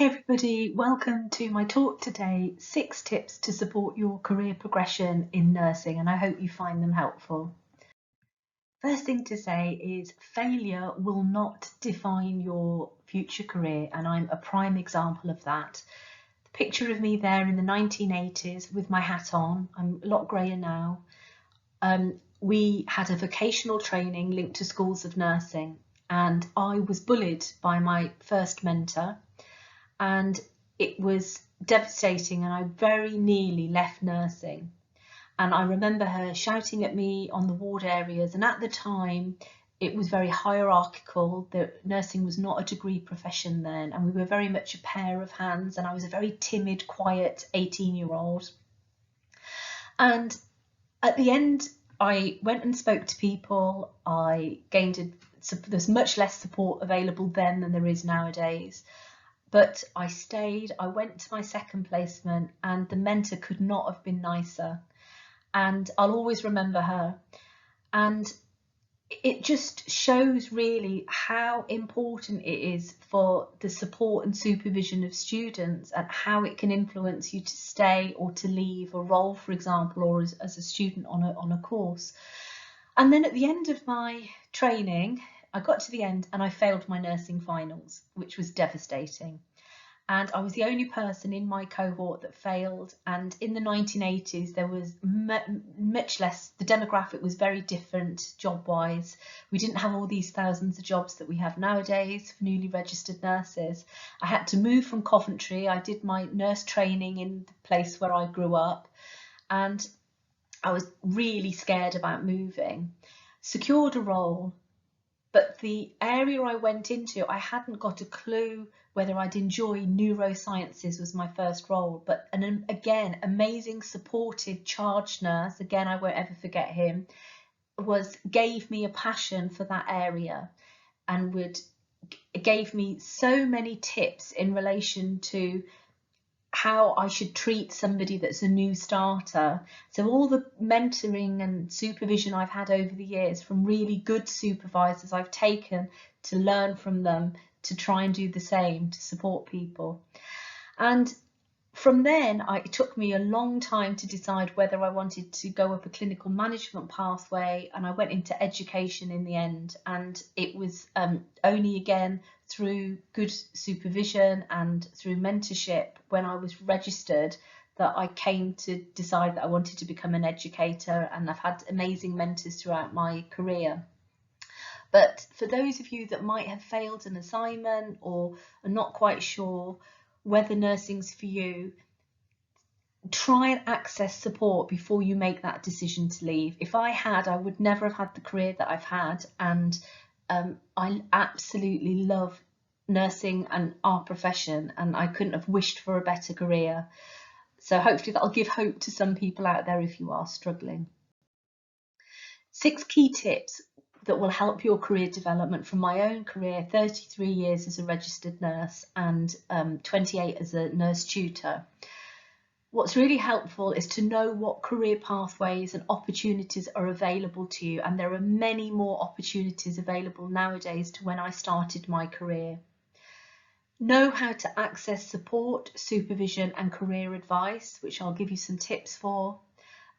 Hey everybody, welcome to my talk today, 6 tips to support your career progression in nursing, and I hope you find them helpful. First thing to say is failure will not define your future career, and I'm a prime example of that. The picture of me there in the 1980s with my hat on, I'm a lot greyer now. We had a vocational training linked to schools of nursing, and I was bullied by my first mentor. And it was devastating, and I very nearly left nursing. And I remember her shouting at me on the ward areas, and at the time it was very hierarchical. Nursing was not a degree profession then, and we were very much a pair of hands, and I was a very timid, quiet 18-year-old. And at the end I went and spoke to people. There's much less support available then than there is nowadays. But I stayed, I went to my second placement, and the mentor could not have been nicer. And I'll always remember her. And it just shows really how important it is for the support and supervision of students, and how it can influence you to stay or to leave a role, for example, or as a student on a course. And then at the end of my training, I got to the end and I failed my nursing finals, which was devastating. And I was the only person in my cohort that failed. And in the 1980s, there was much less, the demographic was very different job-wise. We didn't have all these thousands of jobs that we have nowadays for newly registered nurses. I had to move from Coventry. I did my nurse training in the place where I grew up, and I was really scared about moving. Secured a role, but the area I went into, I hadn't got a clue whether I'd enjoy. Neurosciences was my first role, but again, amazing supported charge nurse, again, I won't ever forget him, gave me a passion for that area, and gave me so many tips in relation to how I should treat somebody that's a new starter. So all the mentoring and supervision I've had over the years from really good supervisors, I've taken to learn from them, to try and do the same, to support people. And from then, it took me a long time to decide whether I wanted to go up a clinical management pathway, and I went into education in the end. And it was only again through good supervision and through mentorship when I was registered that I came to decide that I wanted to become an educator, and I've had amazing mentors throughout my career. But for those of you that might have failed an assignment or are not quite sure whether nursing's for you, try and access support before you make that decision to leave. If I had, I would never have had the career that I've had, and I absolutely love nursing and our profession, and I couldn't have wished for a better career. So hopefully that'll give hope to some people out there if you are struggling. 6 key tips that will help your career development from my own career, 33 years as a registered nurse and 28 as a nurse tutor. What's really helpful is to know what career pathways and opportunities are available to you, and there are many more opportunities available nowadays to when I started my career. Know how to access support, supervision and career advice, which I'll give you some tips for.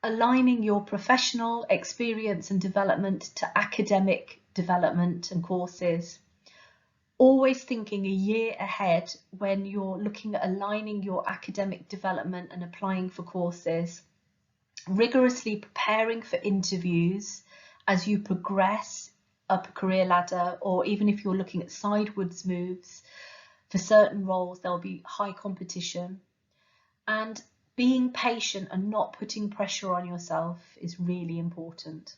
Aligning your professional experience and development to academic development and courses. Always thinking a year ahead when you're looking at aligning your academic development and applying for courses. Rigorously preparing for interviews as you progress up a career ladder, or even if you're looking at sidewards moves. For certain roles, there'll be high competition. And being patient and not putting pressure on yourself is really important.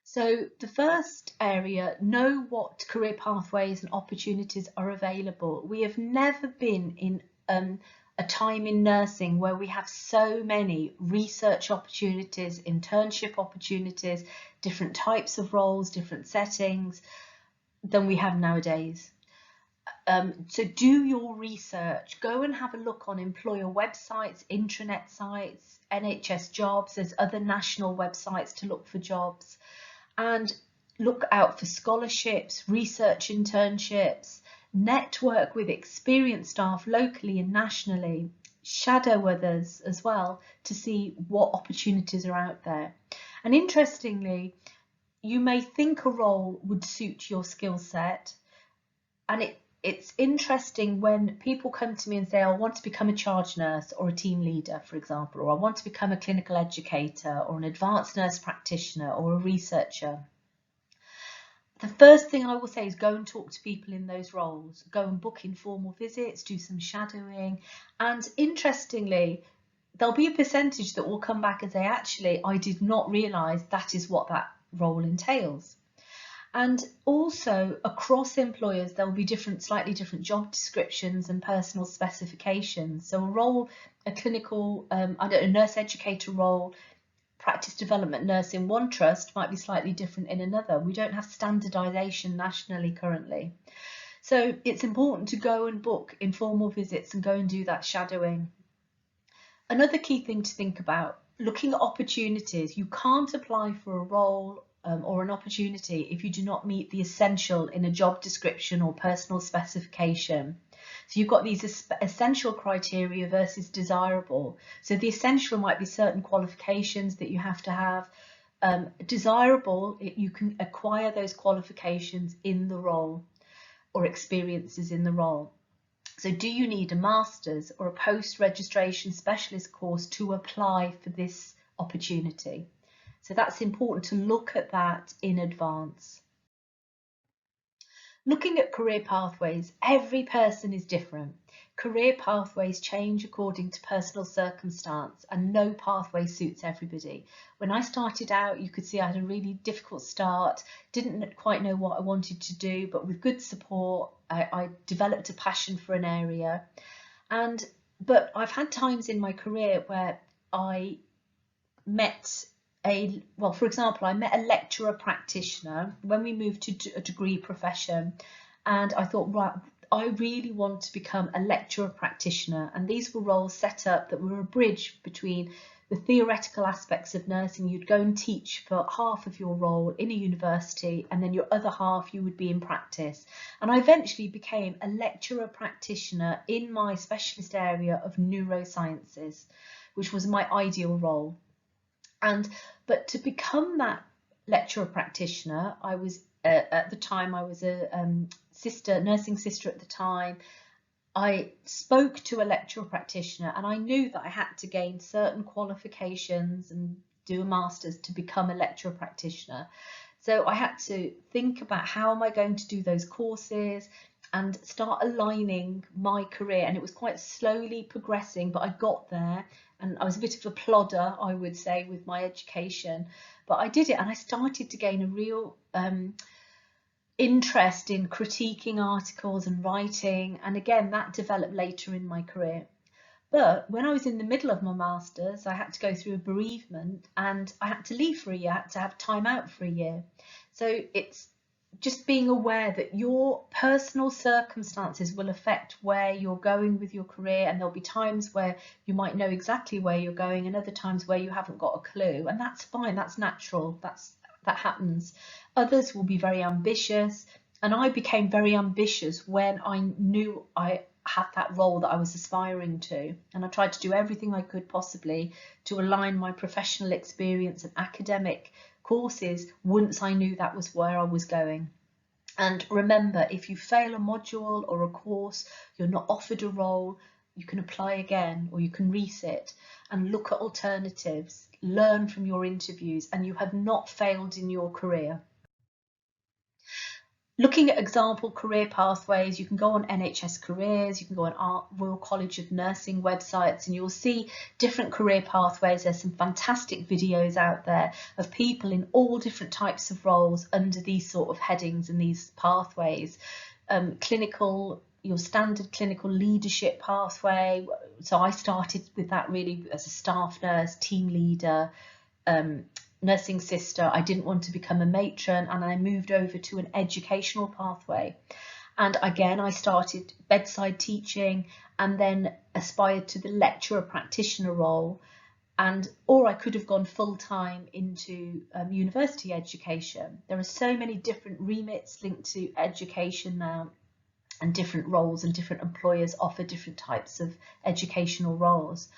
So the first area, know what career pathways and opportunities are available. We have never been in a time in nursing where we have so many research opportunities, internship opportunities, different types of roles, different settings than we have nowadays. So do your research, go and have a look on employer websites, intranet sites, NHS jobs, there's other national websites to look for jobs, and look out for scholarships, research internships. network with experienced staff locally and nationally, shadow others as well to see what opportunities are out there. And interestingly, you may think a role would suit your skill set, and it's interesting when people come to me and say, I want to become a charge nurse or a team leader, for example, or I want to become a clinical educator or an advanced nurse practitioner or a researcher. The first thing I will say is go and talk to people in those roles, go and book informal visits, do some shadowing. And interestingly, there'll be a percentage that will come back and say, actually, I did not realise that is what that role entails. And also across employers, there will be slightly different job descriptions and personal specifications. So a role, a clinical, nurse educator role, practice development nurse in one trust might be slightly different in another. We don't have standardisation nationally currently. So it's important to go and book informal visits and go and do that shadowing. Another key thing to think about, looking at opportunities. You can't apply for a role or an opportunity if you do not meet the essential in a job description or personal specification. So you've got these essential criteria versus desirable. So the essential might be certain qualifications that you have to have. Desirable, you can acquire those qualifications in the role or experiences in the role. So do you need a master's or a post-registration specialist course to apply for this opportunity? So that's important to look at that in advance. Looking at career pathways, every person is different. Career pathways change according to personal circumstance, and no pathway suits everybody. When I started out, you could see I had a really difficult start, didn't quite know what I wanted to do, but with good support, I developed a passion for an area. But I've had times in my career where I met for example, I met a lecturer practitioner when we moved to a degree profession, and I thought, right, I really want to become a lecturer practitioner. And these were roles set up that were a bridge between the theoretical aspects of nursing. You'd go and teach for half of your role in a university, and then your other half you would be in practice. And I eventually became a lecturer practitioner in my specialist area of neurosciences, which was my ideal role. But to become that lecturer practitioner, I was at the time I was a nursing sister at the time. I spoke to a lecturer practitioner, and I knew that I had to gain certain qualifications and do a master's to become a lecturer practitioner. So I had to think about how am I going to do those courses and start aligning my career. And it was quite slowly progressing, but I got there. And I was a bit of a plodder, I would say, with my education. But I did it, and I started to gain a real interest in critiquing articles and writing. And again, that developed later in my career. But when I was in the middle of my master's, I had to go through a bereavement, and I had to leave for a year. I had to have time out for a year. So it's just being aware that your personal circumstances will affect where you're going with your career, and there'll be times where you might know exactly where you're going and other times where you haven't got a clue, and that's fine, that's natural, that happens. Others will be very ambitious, and I became very ambitious when I knew I had that role that I was aspiring to, and I tried to do everything I could possibly to align my professional experience and academic courses once I knew that was where I was going. And remember, if you fail a module or a course, you're not offered a role, you can apply again, or you can resit and look at alternatives, learn from your interviews, and you have not failed in your career. Looking at example career pathways, you can go on NHS Careers, you can go on our Royal College of Nursing websites, and you'll see different career pathways. There's some fantastic videos out there of people in all different types of roles under these sort of headings and these pathways. Your standard clinical leadership pathway. So I started with that really as a staff nurse, team leader, nursing sister. I didn't want to become a matron, and I moved over to an educational pathway. And again, I started bedside teaching and then aspired to the lecturer practitioner role. Or I could have gone full-time into university education. There are so many different remits linked to education now. and different roles, and different employers offer different types of educational roles.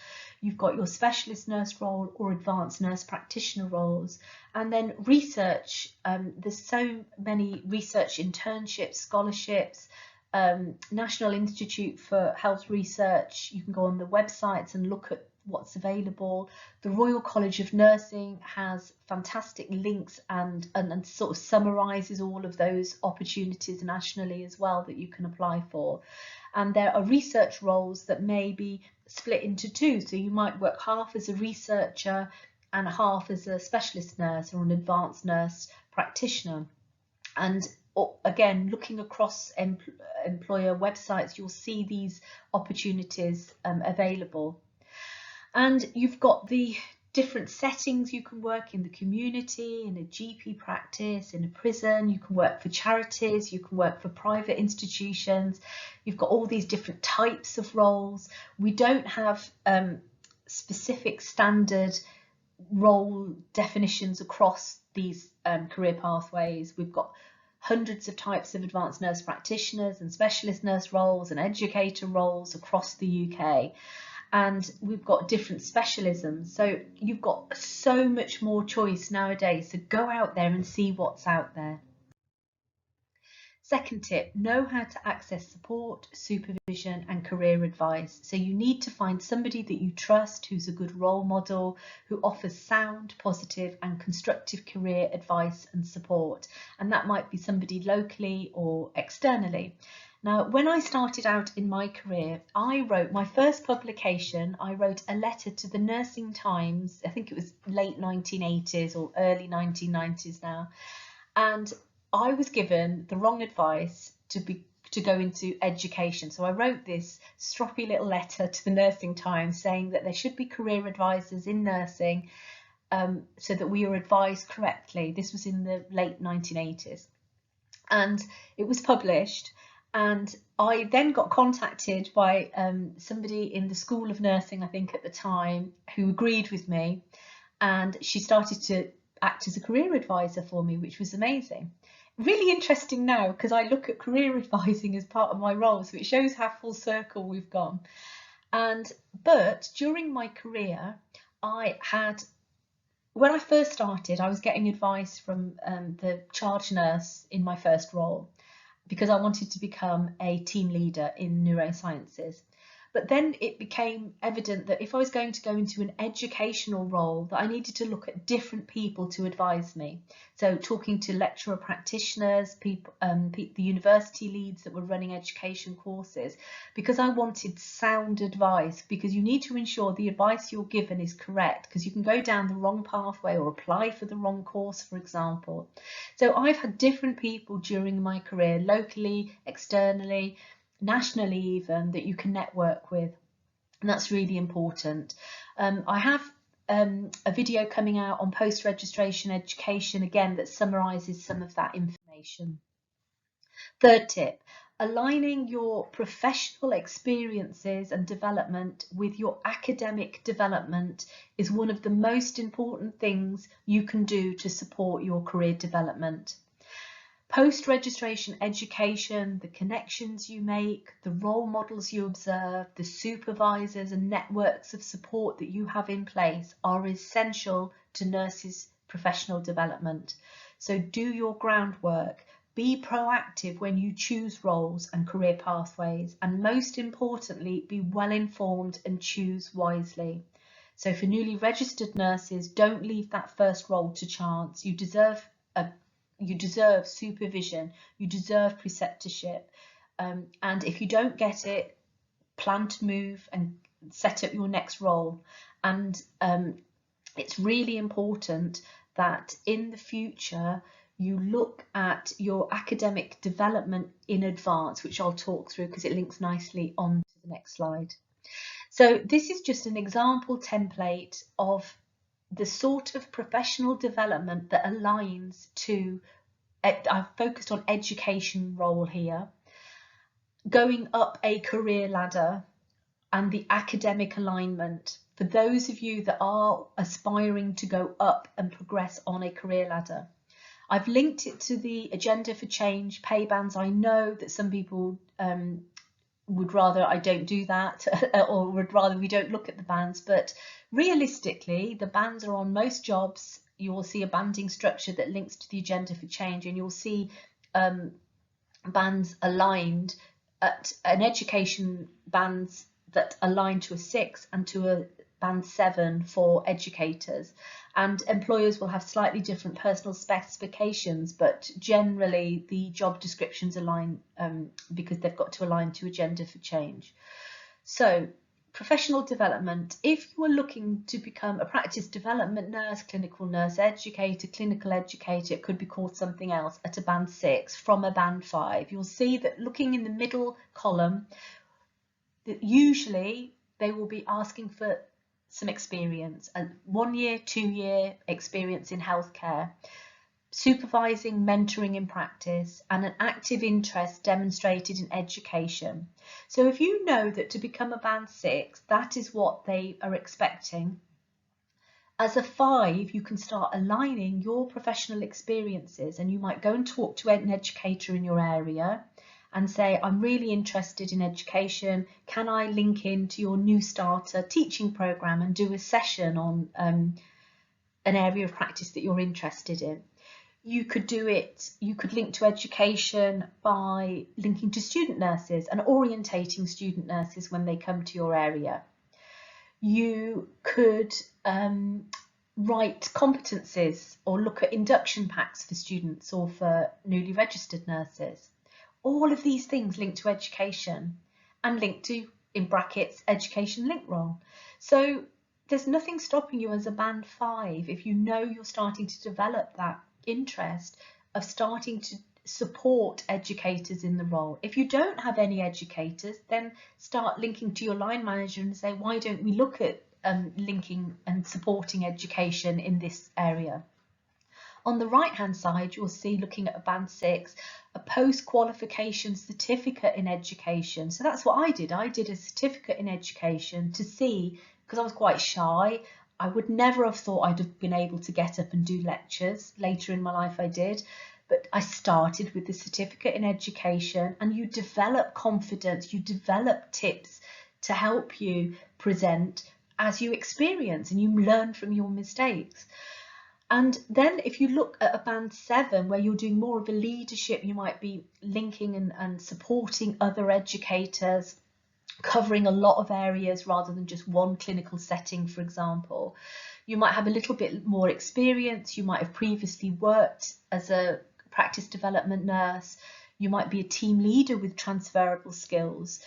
You've got your specialist nurse role or advanced nurse practitioner roles, and then research. There's so many research internships, scholarships, National Institute for Health Research. You can go on the websites and look at what's available. The Royal College of Nursing has fantastic links and sort of summarises all of those opportunities nationally as well that you can apply for. And there are research roles that may be split into two. So you might work half as a researcher and half as a specialist nurse or an advanced nurse practitioner. And again, looking across employer websites, you'll see these opportunities available. And you've got the different settings you can work in: the community, in a GP practice, in a prison. You can work for charities, you can work for private institutions. You've got all these different types of roles. We don't have specific standard role definitions across these career pathways. We've got hundreds of types of advanced nurse practitioners and specialist nurse roles and educator roles across the UK. And we've got different specialisms. So you've got so much more choice nowadays. So go out there and see what's out there. Second tip, know how to access support, supervision and career advice. So you need to find somebody that you trust, who's a good role model, who offers sound, positive and constructive career advice and support. And that might be somebody locally or externally. Now, when I started out in my career, I wrote my first publication. I wrote a letter to the Nursing Times. I think it was late 1980s or early 1990s now. And I was given the wrong advice to go into education. So I wrote this stroppy little letter to the Nursing Times saying that there should be career advisors in nursing so that we were advised correctly. This was in the late 1980s. And it was published. And I then got contacted by somebody in the School of Nursing, I think at the time, who agreed with me. And she started to act as a career advisor for me, which was amazing. Really interesting now, because I look at career advising as part of my role. So it shows how full circle we've gone. But during my career, when I first started, I was getting advice from the charge nurse in my first role, because I wanted to become a team leader in neurosciences. But then it became evident that if I was going to go into an educational role, that I needed to look at different people to advise me. So talking to lecturer practitioners, people, the university leads that were running education courses, because I wanted sound advice, because you need to ensure the advice you're given is correct, because you can go down the wrong pathway or apply for the wrong course, for example. So I've had different people during my career, locally, externally, nationally even, that you can network with, and that's really important. I have a video coming out on post-registration education again that summarises some of that information. Third tip, aligning your professional experiences and development with your academic development is one of the most important things you can do to support your career development. Post-registration education, the connections you make, the role models you observe, the supervisors and networks of support that you have in place are essential to nurses' professional development. So do your groundwork, be proactive when you choose roles and career pathways, and most importantly, be well informed and choose wisely. So for newly registered nurses, don't leave that first role to chance. You deserve supervision, you deserve preceptorship, and if you don't get it, plan to move and set up your next role. And it's really important that in the future you look at your academic development in advance, which I'll talk through because it links nicely on to the next slide. So this is just an example template of the sort of professional development that aligns to, I've focused on education role here, going up a career ladder and the academic alignment for those of you that are aspiring to go up and progress on a career ladder. I've linked it to the Agenda for Change pay bands. I know that some people would rather I don't do that or would rather we don't look at the bands, but realistically the bands are on most jobs. You will see a banding structure that links to the Agenda for Change, and you'll see bands aligned at an education bands that align to a 6 and to a band 7 for educators, and employers will have slightly different personal specifications, but generally the job descriptions align because they've got to align to Agenda for Change. So professional development, if you are looking to become a practice development nurse, clinical nurse educator, clinical educator, it could be called something else, at a band 6 from a band 5, you'll see that looking in the middle column, that usually they will be asking for some experience, a 1 year, 2 year experience in healthcare, supervising, mentoring in practice, and an active interest demonstrated in education. So if you know that to become a band 6, that is what they are expecting, as a 5, you can start aligning your professional experiences, and you might go and talk to an educator in your area and say, I'm really interested in education. Can I link into your new starter teaching program and do a session on an area of practice that you're interested in? You could do it, you could link to education by linking to student nurses and orientating student nurses when they come to your area. You could write competencies or look at induction packs for students or for newly registered nurses. All of these things link to education and link to, in brackets, education link role. So there's nothing stopping you as a band 5, if you know you're starting to develop that interest, of starting to support educators in the role. If you don't have any educators, then start linking to your line manager and say, why don't we look at linking and supporting education in this area? On the right hand side, you'll see, looking at a band 6, a post-qualification certificate in education. So that's what I did. I did a certificate in education to see, because I was quite shy, I would never have thought I'd have been able to get up and do lectures. Later in my life I did, but I started with the certificate in education, and you develop confidence, you develop tips to help you present as you experience, and you learn from your mistakes. And then if you look at a band 7 where you're doing more of a leadership, you might be linking and supporting other educators, covering a lot of areas rather than just one clinical setting, for example. You might have a little bit more experience. You might have previously worked as a practice development nurse. You might be a team leader with transferable skills.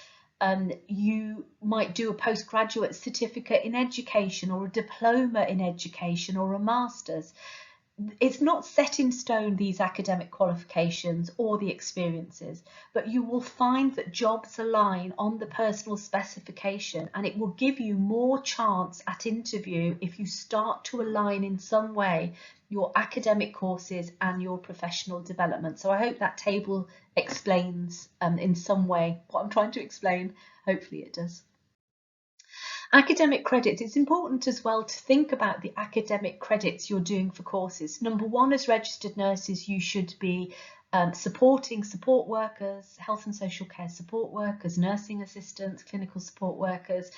You might do a postgraduate certificate in education or a diploma in education or a master's. It's not set in stone, these academic qualifications or the experiences, but you will find that jobs align on the personal specification, and it will give you more chance at interview if you start to align in some way your academic courses and your professional development. So I hope that table explains in some way what I'm trying to explain. Hopefully it does. Academic credits, it's important as well to think about the academic credits you're doing for courses. Number 1, as registered nurses, you should be supporting support workers, health and social care support workers, nursing assistants, clinical support workers.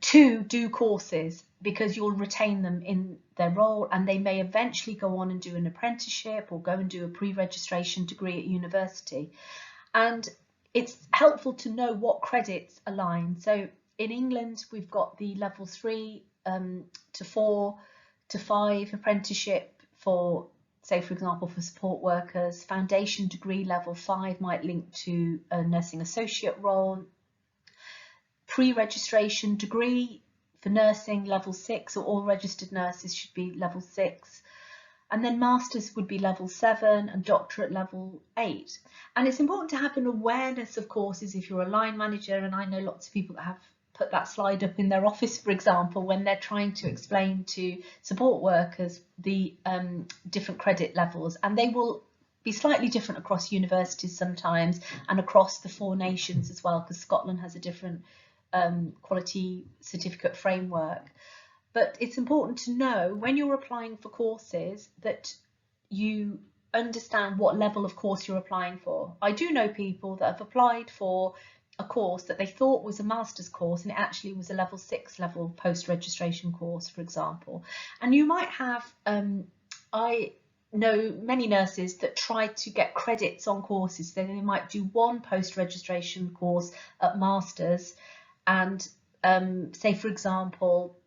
2, do courses, because you'll retain them in their role, and they may eventually go on and do an apprenticeship or go and do a pre-registration degree at university. And it's helpful to know what credits align. So in England, we've got the level 3 to 4 to 5 apprenticeship for, say, for example, for support workers. Foundation degree level 5 might link to a nursing associate role. Pre-registration degree for nursing level 6, or all registered nurses should be level 6. And then masters would be level 7 and doctorate level 8. And it's important to have an awareness of courses if you're a line manager, and I know lots of people that have put that slide up in their office, for example, when they're trying to explain to support workers the different credit levels, and they will be slightly different across universities sometimes and across the 4 nations as well, because Scotland has a different quality certificate framework. But it's important to know when you're applying for courses that you understand what level of course you're applying for. I do know people that have applied for a course that they thought was a master's course and it actually was a level 6 level post-registration course, for example. And you might have, I know many nurses that try to get credits on courses. So they might do one post-registration course at masters and say, for example,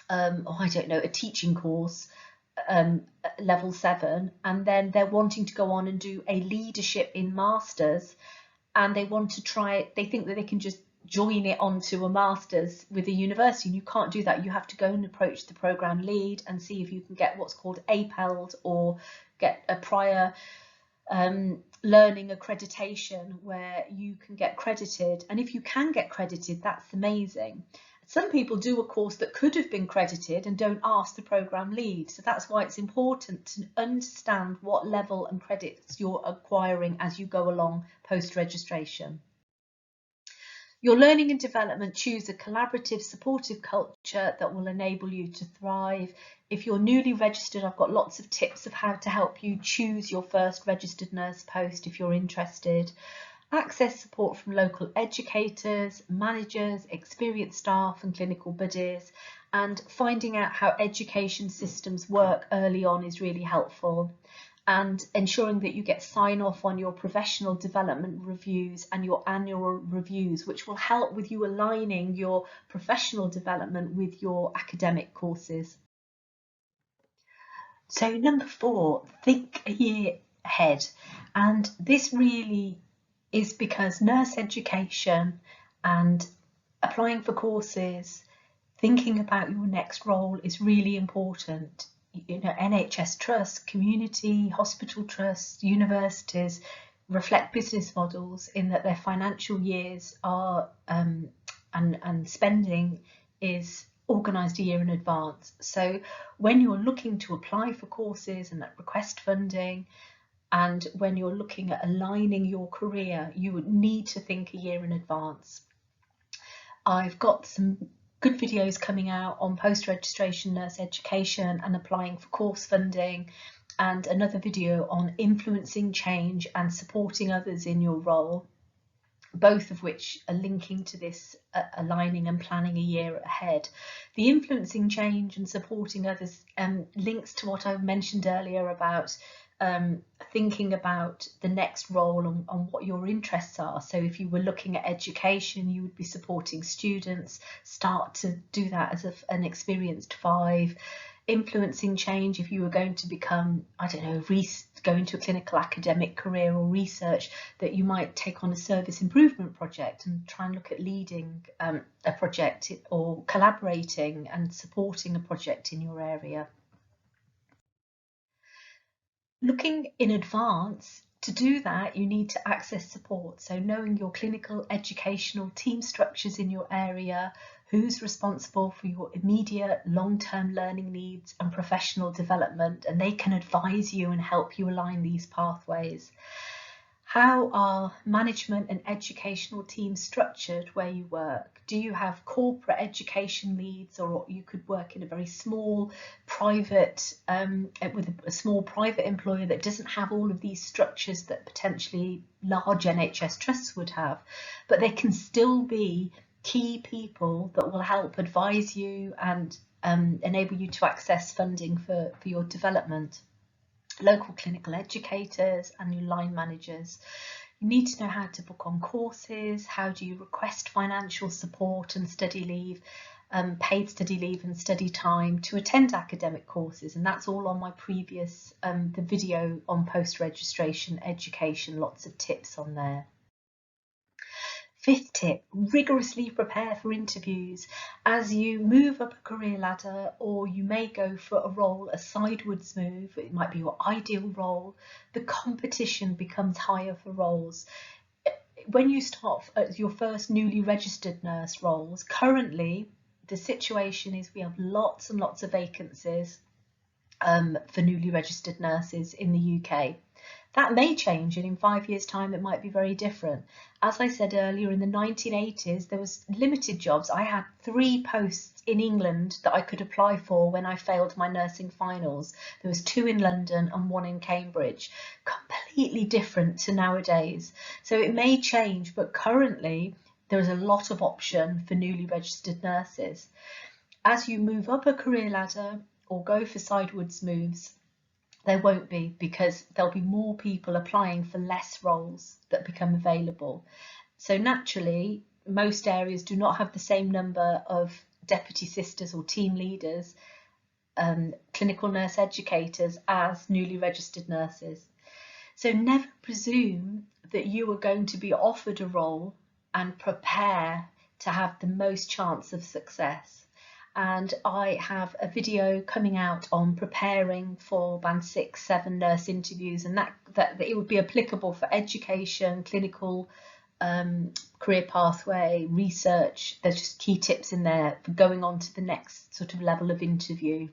I don't know, a teaching course, level 7, and then they're wanting to go on and do a leadership in masters, and they want to try it. They think that they can just join it onto a master's with a university, and you can't do that. You have to go and approach the program lead and see if you can get what's called APELD or get a prior learning accreditation where you can get credited. And if you can get credited, that's amazing. Some people do a course that could have been credited and don't ask the program lead. So that's why it's important to understand what level and credits you're acquiring as you go along post-registration. Your learning and development, choose a collaborative, supportive culture that will enable you to thrive. If you're newly registered, I've got lots of tips of how to help you choose your first registered nurse post if you're interested. Access support from local educators, managers, experienced staff and clinical buddies, and finding out how education systems work early on is really helpful, and ensuring that you get sign off on your professional development reviews and your annual reviews, which will help with you aligning your professional development with your academic courses. So number 4, think a year ahead, and this really is because nurse education and applying for courses, thinking about your next role is really important. You know, NHS trusts, community, hospital trusts, universities reflect business models in that their financial years are and spending is organised a year in advance. So when you're looking to apply for courses and request funding, and when you're looking at aligning your career, you would need to think a year in advance. I've got some good videos coming out on post-registration nurse education and applying for course funding, and another video on influencing change and supporting others in your role, both of which are linking to this aligning and planning a year ahead. The influencing change and supporting others links to what I mentioned earlier about thinking about the next role and what your interests are. So if you were looking at education, you would be supporting students, start to do that as an experienced 5. Influencing change, if you were going to become, I don't know, go into a clinical academic career or research, that you might take on a service improvement project and try and look at leading a project or collaborating and supporting a project in your area. Looking in advance, to do that, you need to access support. So knowing your clinical educational team structures in your area, who's responsible for your immediate long-term learning needs and professional development, and they can advise you and help you align these pathways. How are management and educational teams structured where you work? Do you have corporate education leads, or you could work in a very small private, with a small private employer that doesn't have all of these structures that potentially large NHS trusts would have, but they can still be key people that will help advise you and enable you to access funding for your development. Local clinical educators and your line managers. You need to know how to book on courses, how do you request financial support and study leave, paid study leave and study time to attend academic courses, and that's all on my previous the video on post-registration education, lots of tips on there. 5th tip, rigorously prepare for interviews. As you move up a career ladder, or you may go for a role, a sidewards move, it might be your ideal role, the competition becomes higher for roles. When you start at your first newly registered nurse roles, currently the situation is we have lots and lots of vacancies for newly registered nurses in the UK. That may change, and in 5 years' time it might be very different. As I said earlier, in the 1980s there was limited jobs. I had 3 posts in England that I could apply for when I failed my nursing finals. There was 2 in London and 1 in Cambridge. Completely different to nowadays. So it may change, but currently there is a lot of option for newly registered nurses. As you move up a career ladder or go for sidewards moves, there won't be, because there'll be more people applying for less roles that become available. So naturally, most areas do not have the same number of deputy sisters or team leaders, clinical nurse educators as newly registered nurses. So never presume that you are going to be offered a role and prepare to have the most chance of success. And I have a video coming out on preparing for band 6, 7 nurse interviews, and that it would be applicable for education, clinical, career pathway, research. There's just key tips in there for going on to the next sort of level of interview.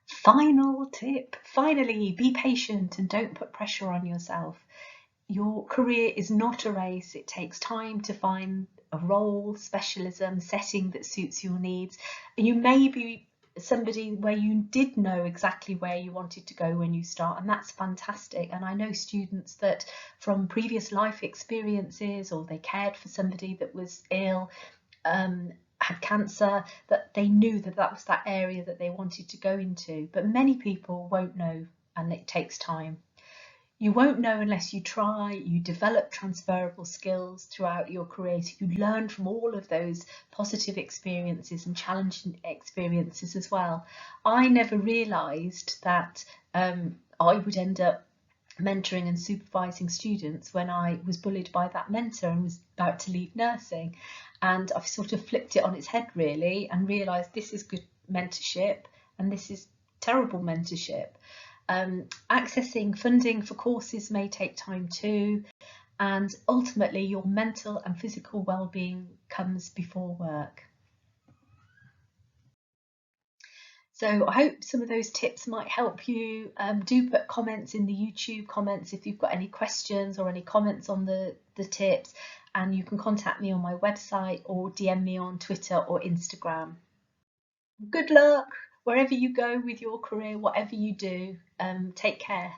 Final tip, finally, be patient and don't put pressure on yourself. Your career is not a race. It takes time to find a role, specialism, setting that suits your needs. And you may be somebody where you did know exactly where you wanted to go when you start, and that's fantastic. And I know students that from previous life experiences, or they cared for somebody that was ill, had cancer, that they knew that that was that area that they wanted to go into. But many people won't know, and it takes time. You won't know unless you try. You develop transferable skills throughout your career. So you learn from all of those positive experiences and challenging experiences as well. I never realised that I would end up mentoring and supervising students when I was bullied by that mentor and was about to leave nursing. And I've sort of flipped it on its head really, and realised this is good mentorship and this is terrible mentorship. Accessing funding for courses may take time too, and ultimately your mental and physical well-being comes before work. So I hope some of those tips might help you. Do put comments in the YouTube comments if you've got any questions or any comments on the tips, and you can contact me on my website or DM me on Twitter or Instagram. Good luck wherever you go with your career, whatever you do. Take care.